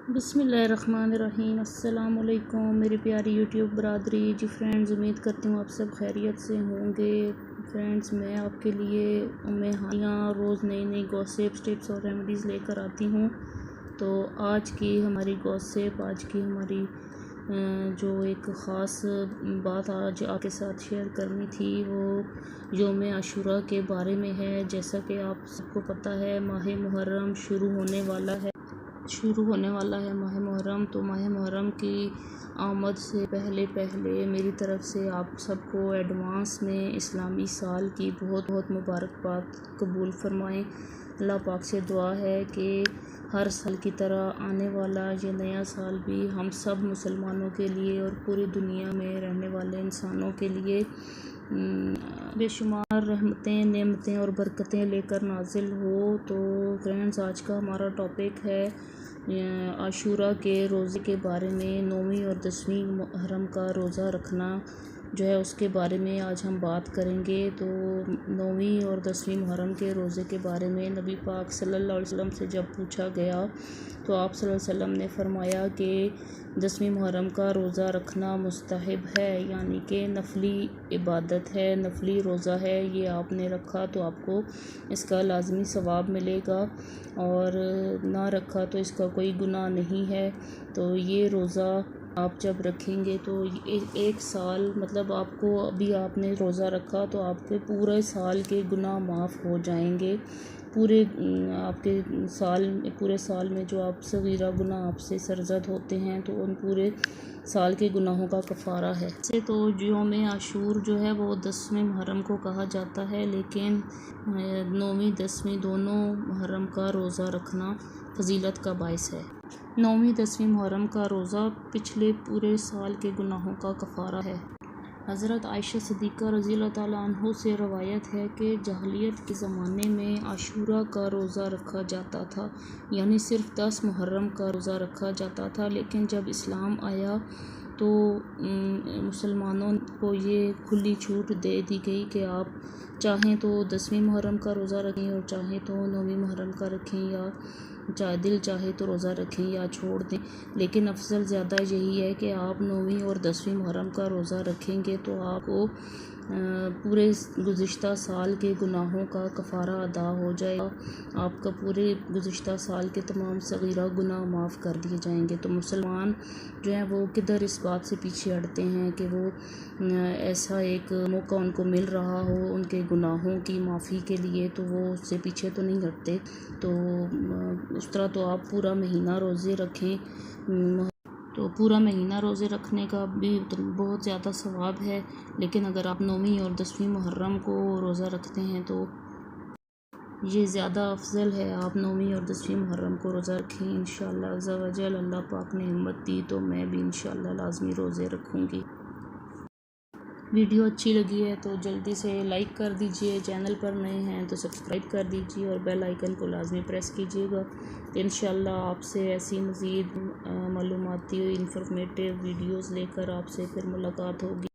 बिस्मिल्लाहिर्रहमानिर्रहीम। अस्सलाम वालेकुम मेरी प्यारी यूट्यूब बरादरी जी फ्रेंड्स, उम्मीद करती हूँ आप सब खैरियत से होंगे। फ्रेंड्स, मैं आपके लिए यहाँ रोज़ नई नई गॉसिप्स, टिप्स और रेमेडीज़ लेकर आती हूँ। तो आज की हमारी गॉसिप, आज की हमारी जो एक ख़ास बात आज आपके साथ शेयर करनी थी वो यौम आशूरा के बारे में है। जैसा कि आप सबको पता है, माह मुहर्रम शुरू होने वाला है माह मुहर्रम। तो माह मुहर्रम की आमद से पहले मेरी तरफ से आप सबको एडवांस में इस्लामी साल की बहुत बहुत मुबारकबाद कबूल फरमाएं। अल्लाह पाक से दुआ है कि हर साल की तरह आने वाला ये नया साल भी हम सब मुसलमानों के लिए और पूरी दुनिया में रहने वाले इंसानों के लिए बेशुमार रहमतें, नेमतें और बरकतें लेकर नाजिल हो। तो फ्रेंड्स, आज का हमारा टॉपिक है आशूरा के रोज़े के बारे में। 9वीं और 10वीं मुहर्रम का रोज़ा रखना जो है उसके बारे में आज हम बात करेंगे। तो 9वीं और 10वीं मुहर्रम के रोज़े के बारे में नबी पाक सल्लल्लाहु अलैहि वसल्लम से जब पूछा गया तो आप सल्लल्लाहु अलैहि वसल्लम ने फरमाया कि 10वीं मुहर्रम का रोज़ा रखना मुस्तहब है, यानी कि नफली इबादत है, नफली रोज़ा है। ये आपने रखा तो आपको इसका लाजमी सवाब मिलेगा, और ना रखा तो इसका कोई गुनाह नहीं है। तो ये रोज़ा आप जब रखेंगे तो एक साल, मतलब आपको अभी आपने रोज़ा रखा तो आपके पूरे साल के गुनाह माफ़ हो जाएंगे। पूरे साल में जो आप सगीरा गुनाह आपसे सरजद होते हैं तो उन पूरे साल के गुनाहों का कफ़ारा है। वैसे तो यौम आशूर जो है वो 10वें मुहर्रम को कहा जाता है, लेकिन 9वीं 10वीं दोनों मुहर्रम का रोज़ा रखना फजीलत का बाइस है। 9वीं 10वीं मुहर्रम का रोज़ा पिछले पूरे साल के गुनाहों का कफ़ारा है। हज़रत आयशा सिद्दीक़ा रज़ियल्लाहु ताला अन्हा से रवायत है कि जahलियत के ज़माने में आशूरा का रोज़ा रखा जाता था, यानी सिर्फ़ 10 मुहर्रम का रोज़ा रखा जाता था। लेकिन जब इस्लाम आया तो मुसलमानों को ये खुली छूट दे दी गई कि आप चाहें तो 10वीं मुहर्रम का रोज़ा रखें और चाहें तो 9वीं मुहर्रम का रखें, या दिल चाहे तो रोज़ा रखें या छोड़ दें। लेकिन अफजल ज़्यादा यही है कि आप 9वीं और 10वीं मुहर्रम का रोज़ा रखेंगे तो आपको पूरे गुज़िश्ता साल के गुनाहों का कफ़ारा अदा हो जाएगा। आपका पूरे गुज़िश्ता साल के तमाम सगीरा गुनाह माफ़ कर दिए जाएंगे। तो मुसलमान जो हैं वो किधर इस बात से पीछे हटते हैं कि वो ऐसा एक मौका उनको मिल रहा हो उनके गुनाहों की माफ़ी के लिए, तो वो उससे पीछे तो नहीं हटते। तो उस तरह तो आप पूरा महीना रोज़े रखें, तो पूरा महीना रोज़े रखने का भी बहुत ज़्यादा सवाब है। लेकिन अगर आप 9वीं और 10वीं मुहर्रम को रोज़ा रखते हैं तो ये ज़्यादा अफजल है। आप 9वीं और 10वीं मुहर्रम को रोज़ा रखें। इंशाअल्लाह अज़्ज़ा व जल अल्लाह पाक ने हिम्मत दी तो मैं भी इंशाअल्लाह लाजमी रोज़े रखूँगी। वीडियो अच्छी लगी है तो जल्दी से लाइक कर दीजिए, चैनल पर नए हैं तो सब्सक्राइब कर दीजिए और बेल आइकन को लाजमी प्रेस कीजिएगा। इंशाअल्लाह आपसे ऐसी मज़ीद मालूमाती इंफॉर्मेटिव वीडियोस लेकर आपसे फिर मुलाकात होगी।